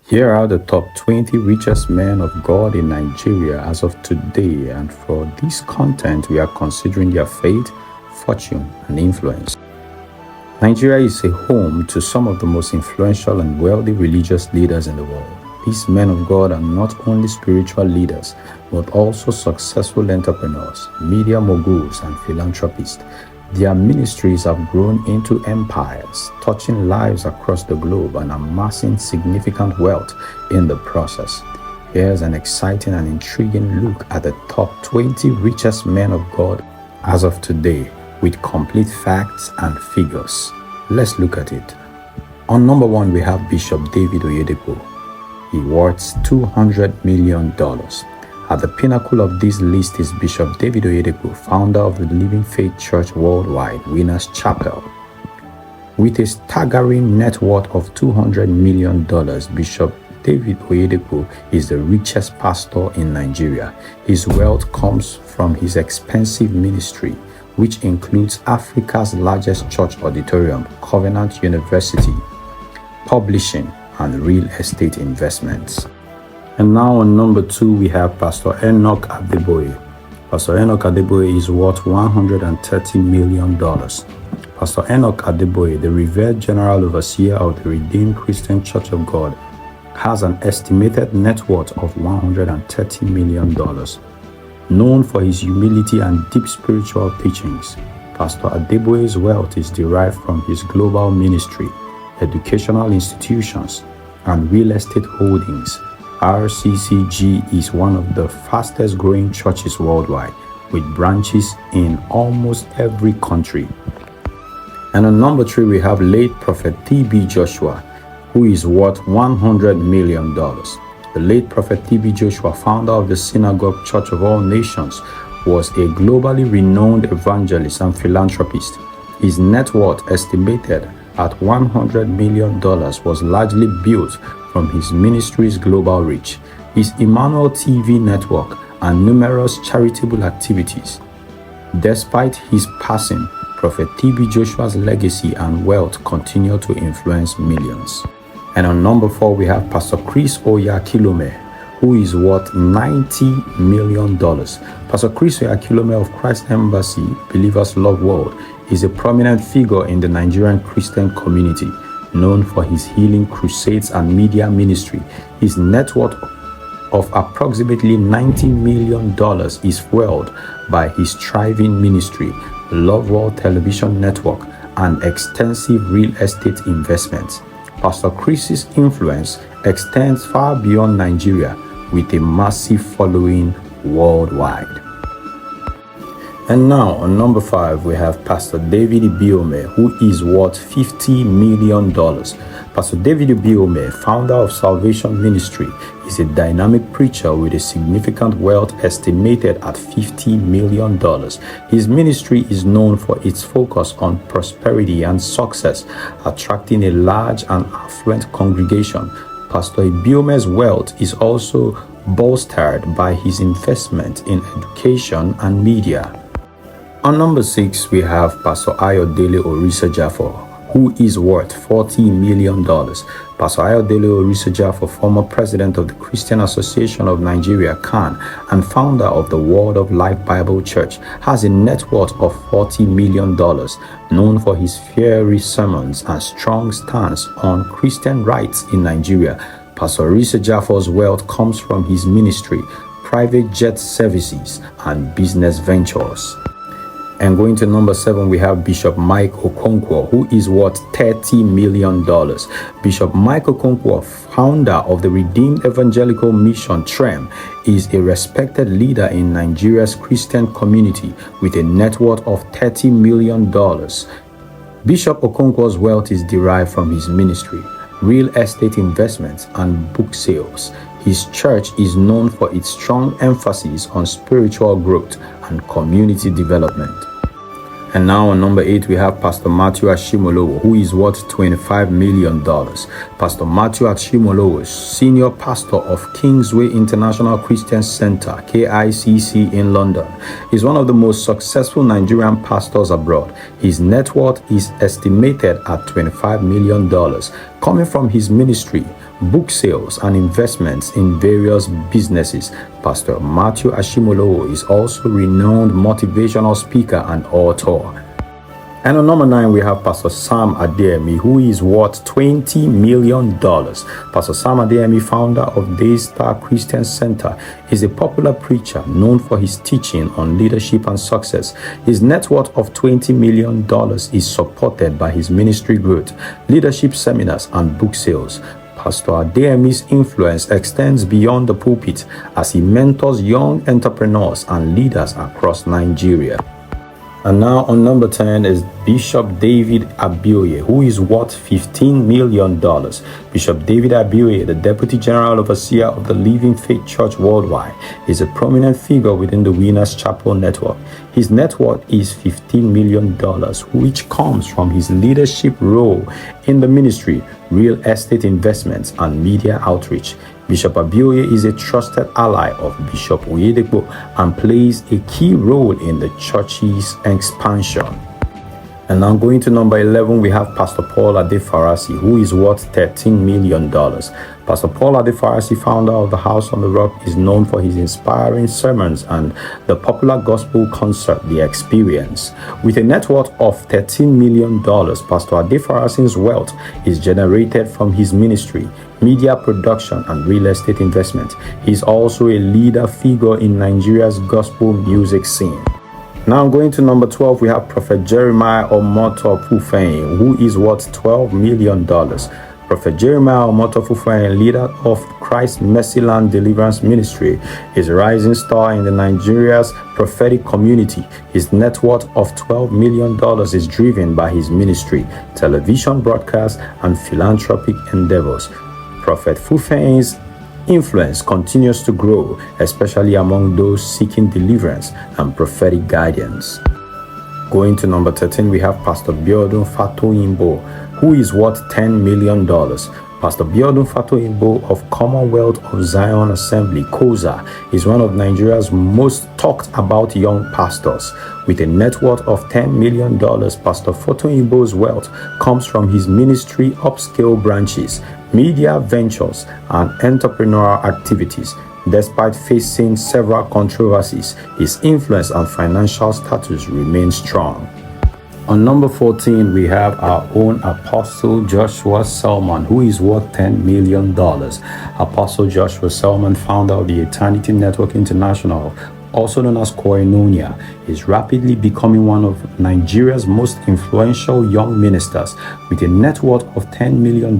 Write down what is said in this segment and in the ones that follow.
Here are the top 20 richest men of God in Nigeria as of today, and for this content, we are considering their faith, fortune, and influence. Nigeria is a home to some of the most influential and wealthy religious leaders in the world. These men of God are not only spiritual leaders, but also successful entrepreneurs, media moguls, and philanthropists. Their ministries have grown into empires, touching lives across the globe and amassing significant wealth in the process. Here's an exciting and intriguing look at the top 20 richest men of God as of today, with complete facts and figures. Let's look at it. On number 1, we have Bishop David Oyedepo. He worth $200 million. At the pinnacle of this list is Bishop David Oyedepo, founder of the Living Faith Church Worldwide, Winners Chapel. With a staggering net worth of $200 million, Bishop David Oyedepo is the richest pastor in Nigeria. His wealth comes from his expensive ministry, which includes Africa's largest church auditorium, Covenant University, publishing, and real estate investments. And now on number 2, we have Pastor Enoch Adeboye. Pastor Enoch Adeboye is worth $130 million. Pastor Enoch Adeboye, the revered General Overseer of the Redeemed Christian Church of God, has an estimated net worth of $130 million. Known for his humility and deep spiritual teachings, Pastor Adeboye's wealth is derived from his global ministry, educational institutions, and real estate holdings. RCCG is one of the fastest growing churches worldwide, with branches in almost every country. And on number 3, we have late Prophet T.B. Joshua, who is worth $100 million. The late Prophet T.B. Joshua, founder of the Synagogue Church of All Nations, was a globally renowned evangelist and philanthropist. His net worth, estimated at $100 million, was largely built from his ministry's global reach, his Emmanuel TV network, and numerous charitable activities. Despite his passing, Prophet T.B. Joshua's legacy and wealth continue to influence millions. And on number 4, we have Pastor Chris Oyakhilome, who is worth $90 million. Pastor Chris Oyakhilome of Christ Embassy, Believers Love World, is a prominent figure in the Nigerian Christian community, known for his healing crusades and media ministry. His net worth of approximately $90 million is fueled by his thriving ministry, Love World Television Network, and extensive real estate investments. Pastor Chris's influence extends far beyond Nigeria, with a massive following worldwide. And now, on number 5, we have Pastor David Oyedepo, who is worth $50 million. Pastor David Oyedepo, founder of Salvation Ministry, is a dynamic preacher with a significant wealth estimated at $50 million. His ministry is known for its focus on prosperity and success, attracting a large and affluent congregation. Pastor Oyedepo's wealth is also bolstered by his investment in education and media. On number 6, we have Pastor Ayodele Orisajafor, who is worth $40 million. Pastor Ayodele Orisajafor, former president of the Christian Association of Nigeria, CAN, and founder of the Word of Life Bible Church, has a net worth of $40 million, known for his fiery sermons and strong stance on Christian rights in Nigeria. Pastor Orisajafor's wealth comes from his ministry, private jet services, and business ventures. And going to number 7, we have Bishop Mike Okonkwo, who is worth $30 million. Bishop Mike Okonkwo, founder of the Redeemed Evangelical Mission, TREM, is a respected leader in Nigeria's Christian community with a net worth of $30 million. Bishop Okonkwo's wealth is derived from his ministry, real estate investments, and book sales. His church is known for its strong emphasis on spiritual growth and community development. And now on number 8, we have Pastor Matthew Ashimolowo, who is worth $25 million. Pastor Matthew Ashimolowo, senior pastor of Kingsway International Christian Center, KICC in London, is one of the most successful Nigerian pastors abroad. His net worth is estimated at $25 million, coming from his ministry, book sales, and investments in various businesses. Pastor Matthew Ashimolowo is also a renowned motivational speaker and author. And on number 9, we have Pastor Sam Adeyemi, who is worth $20 million. Pastor Sam Adeyemi, founder of Daystar Christian Center, is a popular preacher known for his teaching on leadership and success. His net worth of $20 million is supported by his ministry growth, leadership seminars, and book sales. Pastor Adeyemi's influence extends beyond the pulpit as he mentors young entrepreneurs and leaders across Nigeria. And now on number 10 is Bishop David Oyedepo, who is worth $15 million. Bishop David Oyedepo, the Deputy General Overseer of the Living Faith Church Worldwide, is a prominent figure within the Winners Chapel network. His net worth is $15 million, which comes from his leadership role in the ministry, real estate investments, and media outreach. Bishop Oyedepo is a trusted ally of Bishop Oyedepo and plays a key role in the church's expansion. And now going to number 11, we have Pastor Paul Adefarasi, who is worth $13 million. Pastor Paul Adefarasi, founder of the House on the Rock, is known for his inspiring sermons and the popular gospel concert, The Experience. With a net worth of $13 million, Pastor Adefarasi's wealth is generated from his ministry, media production, and real estate investment. He is also a leader figure in Nigeria's gospel music scene. Now going to number 12, we have Prophet Jeremiah Omotofufeyin, who is worth $12 million. Prophet Jeremiah Omotofufeyin, leader of Christ Mercyland Deliverance Ministry, is a rising star in the Nigeria's prophetic community. His net worth of $12 million is driven by his ministry, television broadcasts, and philanthropic endeavors. Prophet Fufeyin's influence continues to grow, especially among those seeking deliverance and prophetic guidance. Going to number 13, we have Pastor Biodun Fatoyinbo, who is worth $10 million. Pastor Biodun Fatoyinbo of Commonwealth of Zion Assembly, KOZA, is one of Nigeria's most talked about young pastors. With a net worth of $10 million, Pastor Fatoyinbo's wealth comes from his ministry upscale branches, media ventures, and entrepreneurial activities. Despite facing several controversies, his influence and financial status remain strong. On number 14, we have our own Apostle Joshua Selman, who is worth $10 million. Apostle Joshua Selman, founder of the Eternity Network International, also known as Koinonia, is rapidly becoming one of Nigeria's most influential young ministers. With a net worth of $10 million,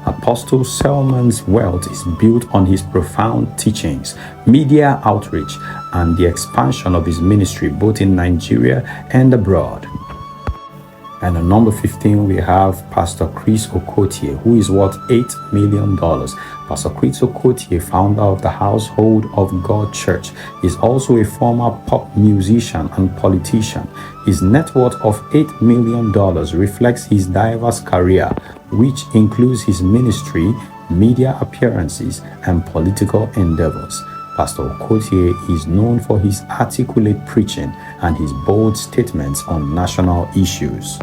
Apostle Selman's wealth is built on his profound teachings, media outreach, and the expansion of his ministry both in Nigeria and abroad. And at number 15, we have Pastor Chris Okotie, who is worth $8 million. Pastor Chris Okotie, founder of the Household of God Church, is also a former pop musician and politician. His net worth of $8 million reflects his diverse career, which includes his ministry, media appearances, and political endeavors. Pastor Okotie is known for his articulate preaching and his bold statements on national issues.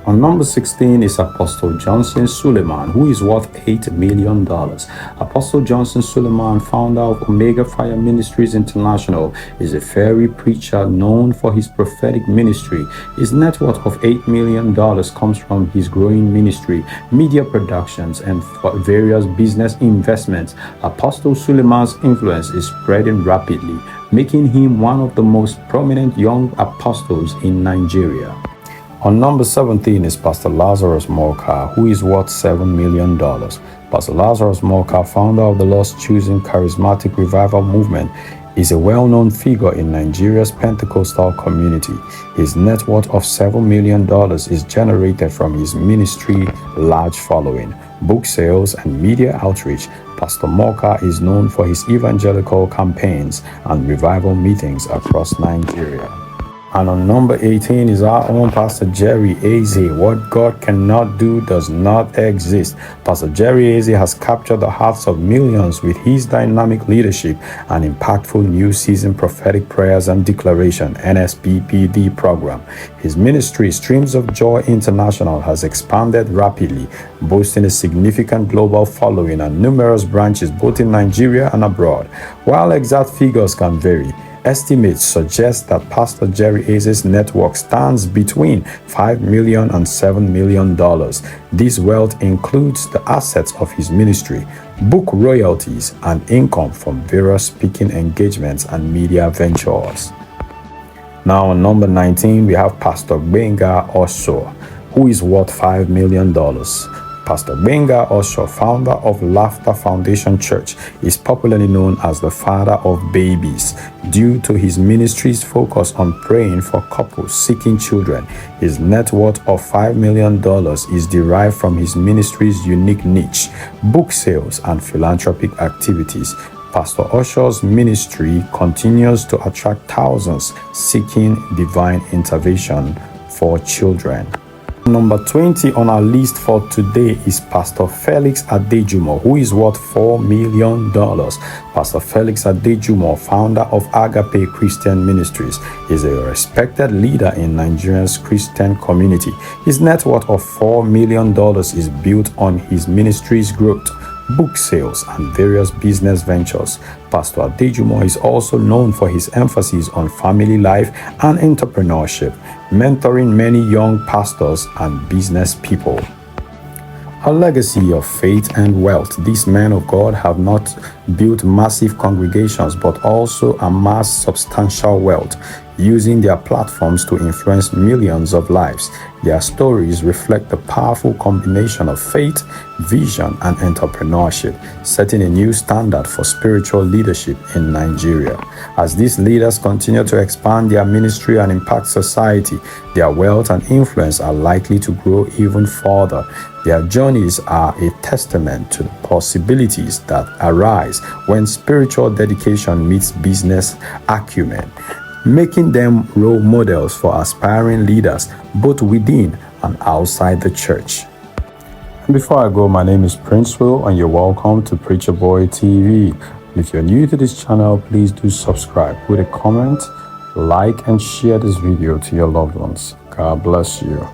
On number 16 is Apostle Johnson Suleiman, who is worth $8 million. Apostle Johnson Suleiman, founder of Omega Fire Ministries International, is a fiery preacher known for his prophetic ministry. His net worth of $8 million comes from his growing ministry, media productions, and various business investments. Apostle Suleiman's influence is spreading rapidly, making him one of the most prominent young apostles in Nigeria. On number 17 is Pastor Lazarus Morka, who is worth $7 million. Pastor Lazarus Morka, founder of the Lost Choosing Charismatic Revival Movement, is a well-known figure in Nigeria's Pentecostal community. His net worth of $7 million is generated from his ministry, large following, book sales, and media outreach. Pastor Morka is known for his evangelical campaigns and revival meetings across Nigeria. And on number 18 is our own Pastor Jerry Eze. What God cannot do does not exist. Pastor Jerry Eze has captured the hearts of millions with his dynamic leadership and impactful new season prophetic prayers and declaration NSPPD program. His ministry, Streams of Joy International, has expanded rapidly, boasting a significant global following and numerous branches both in Nigeria and abroad. While exact figures can vary, estimates suggest that Pastor Jerry Eze's network stands between $5 million and $7 million. This wealth includes the assets of his ministry, book royalties, and income from various speaking engagements and media ventures. Now on number 19, we have Pastor Benga Osho, who is worth $5 million. Pastor Benga Osho, founder of Laughter Foundation Church, is popularly known as the father of babies due to his ministry's focus on praying for couples seeking children. His net worth of $5 million is derived from his ministry's unique niche, book sales, and philanthropic activities. Pastor Osho's ministry continues to attract thousands seeking divine intervention for children. Number 20 on our list for today is Pastor Felix Adejumo, who is worth $4 million. Pastor Felix Adejumo, founder of Agape Christian Ministries, is a respected leader in Nigeria's Christian community. His net worth of $4 million is built on his ministry's growth, book sales, and various business ventures. Pastor Adejumo is also known for his emphasis on family life and entrepreneurship, mentoring many young pastors and business people. A legacy of faith and wealth. These men of God have not built massive congregations but also amassed substantial wealth, using their platforms to influence millions of lives. Their stories reflect the powerful combination of faith, vision, and entrepreneurship, setting a new standard for spiritual leadership in Nigeria. As these leaders continue to expand their ministry and impact society, their wealth and influence are likely to grow even further. Their journeys are a testament to the possibilities that arise when spiritual dedication meets business acumen, making them role models for aspiring leaders both within and outside the church. And before I go, my name is Prince Will, and you're welcome to Preacher Boy TV. If you're new to this channel, please do subscribe, put a comment, like, and share this video to your loved ones. God bless you.